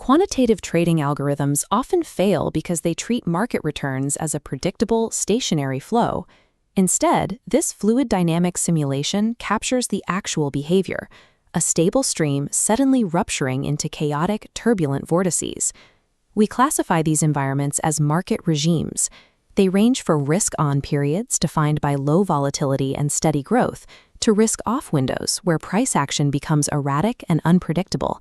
Quantitative trading algorithms often fail because they treat market returns as a predictable, stationary flow. Instead, this fluid dynamic simulation captures the actual behavior, a stable stream suddenly rupturing into chaotic, turbulent vortices. We classify these environments as market regimes. They range from risk-on periods defined by low volatility and steady growth to risk-off windows where price action becomes erratic and unpredictable.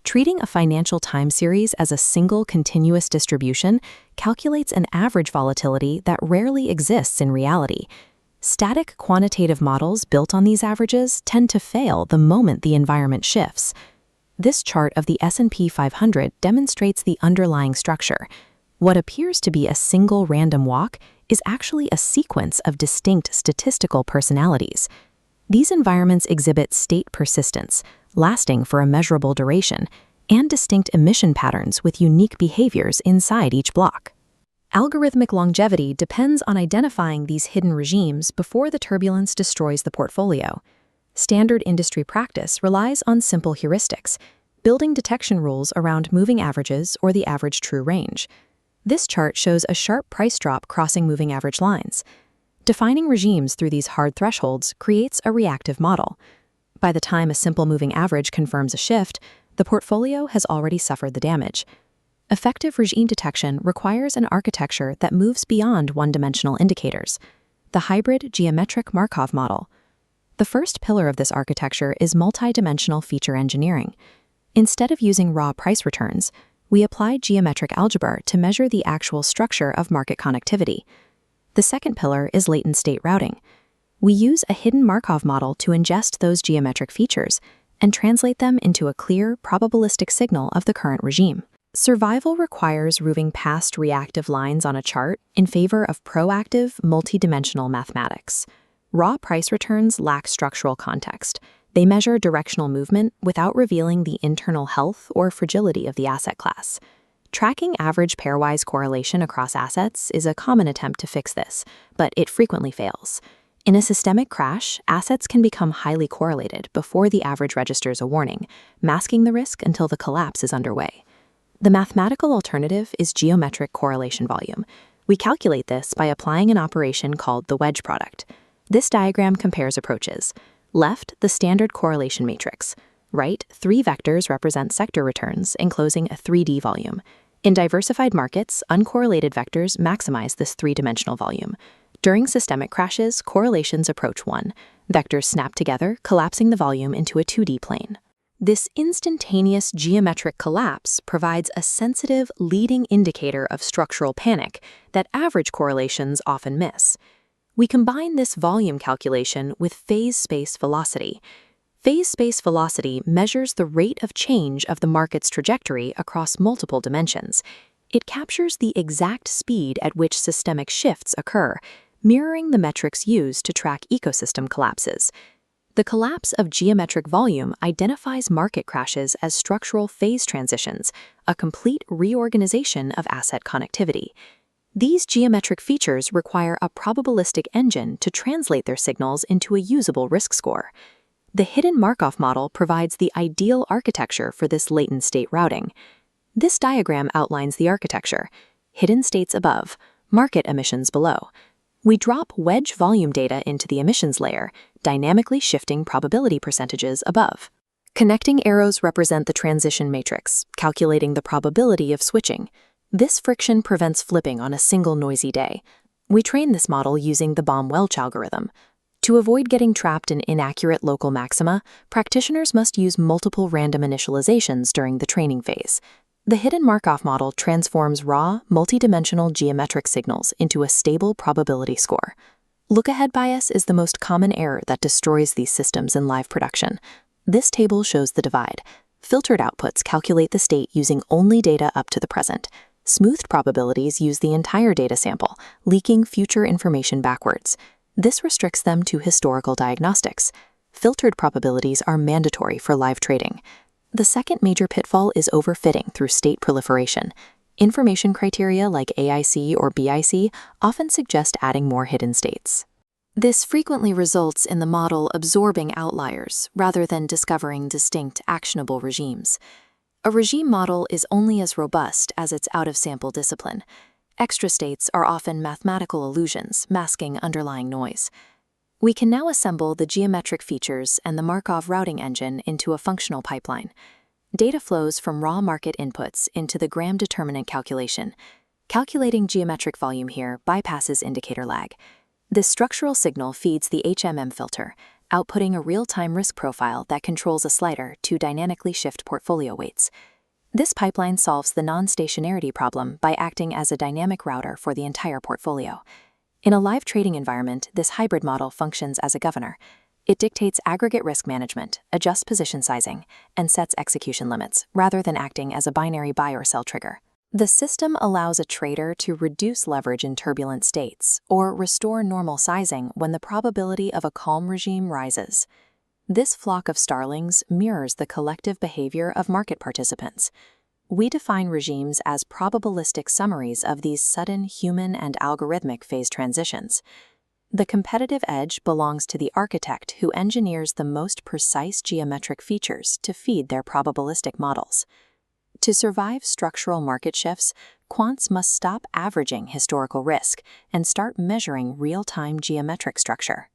Treating a financial time series as a single continuous distribution calculates an average volatility that rarely exists in reality. Static quantitative models built on these averages tend to fail the moment the environment shifts. This chart of the S&P 500 demonstrates the underlying structure. What appears to be a single random walk is actually a sequence of distinct statistical personalities. These environments exhibit state persistence, lasting for a measurable duration, and distinct emission patterns with unique behaviors inside each block. Algorithmic longevity depends on identifying these hidden regimes before the turbulence destroys the portfolio. Standard industry practice relies on simple heuristics, building detection rules around moving averages or the average true range. This chart shows a sharp price drop crossing moving average lines. Defining regimes through these hard thresholds creates a reactive model. By the time a simple moving average confirms a shift, the portfolio has already suffered the damage. Effective regime detection requires an architecture that moves beyond one-dimensional indicators, the hybrid geometric Markov model. The first pillar of this architecture is multi-dimensional feature engineering. Instead of using raw price returns, we apply geometric algebra to measure the actual structure of market connectivity. The second pillar is latent state routing. We use a hidden Markov model to ingest those geometric features and translate them into a clear, probabilistic signal of the current regime. Survival requires moving past reactive lines on a chart in favor of proactive, multidimensional mathematics. Raw price returns lack structural context. They measure directional movement without revealing the internal health or fragility of the asset class. Tracking average pairwise correlation across assets is a common attempt to fix this, but it frequently fails. In a systemic crash, assets can become highly correlated before the average registers a warning, masking the risk until the collapse is underway. The mathematical alternative is geometric correlation volume. We calculate this by applying an operation called the wedge product. This diagram compares approaches. Left, the standard correlation matrix. Right, 3 vectors represent sector returns enclosing a 3D volume. In diversified markets, uncorrelated vectors maximize this 3-dimensional volume. During systemic crashes, correlations approach 1. Vectors snap together, collapsing the volume into a 2D plane. This instantaneous geometric collapse provides a sensitive leading indicator of structural panic that average correlations often miss. We combine this volume calculation with phase space velocity. Phase space velocity measures the rate of change of the market's trajectory across multiple dimensions. It captures the exact speed at which systemic shifts occur, mirroring the metrics used to track ecosystem collapses. The collapse of geometric volume identifies market crashes as structural phase transitions, a complete reorganization of asset connectivity. These geometric features require a probabilistic engine to translate their signals into a usable risk score. The hidden Markov model provides the ideal architecture for this latent state routing. This diagram outlines the architecture: hidden states above, market emissions below. We drop wedge volume data into the emissions layer, dynamically shifting probability percentages above. Connecting arrows represent the transition matrix, calculating the probability of switching. This friction prevents flipping on a single noisy day. We train this model using the Baum-Welch algorithm. To avoid getting trapped in inaccurate local maxima, practitioners must use multiple random initializations during the training phase. The hidden Markov model transforms raw, multidimensional geometric signals into a stable probability score. Look-ahead bias is the most common error that destroys these systems in live production. This table shows the divide. Filtered outputs calculate the state using only data up to the present. Smoothed probabilities use the entire data sample, leaking future information backwards. This restricts them to historical diagnostics. Filtered probabilities are mandatory for live trading. The second major pitfall is overfitting through state proliferation. Information criteria like AIC or BIC often suggest adding more hidden states. This frequently results in the model absorbing outliers rather than discovering distinct actionable regimes. A regime model is only as robust as its out-of-sample discipline. Extra states are often mathematical illusions, masking underlying noise. We can now assemble the geometric features and the Markov routing engine into a functional pipeline. Data flows from raw market inputs into the gram determinant calculation. Calculating geometric volume here bypasses indicator lag. This structural signal feeds the HMM filter, outputting a real-time risk profile that controls a slider to dynamically shift portfolio weights. This pipeline solves the non-stationarity problem by acting as a dynamic router for the entire portfolio. In a live trading environment, this hybrid model functions as a governor. It dictates aggregate risk management, adjusts position sizing, and sets execution limits, rather than acting as a binary buy or sell trigger. The system allows a trader to reduce leverage in turbulent states or restore normal sizing when the probability of a calm regime rises. This flock of starlings mirrors the collective behavior of market participants. We define regimes as probabilistic summaries of these sudden human and algorithmic phase transitions. The competitive edge belongs to the architect who engineers the most precise geometric features to feed their probabilistic models. To survive structural market shifts, quants must stop averaging historical risk and start measuring real-time geometric structure.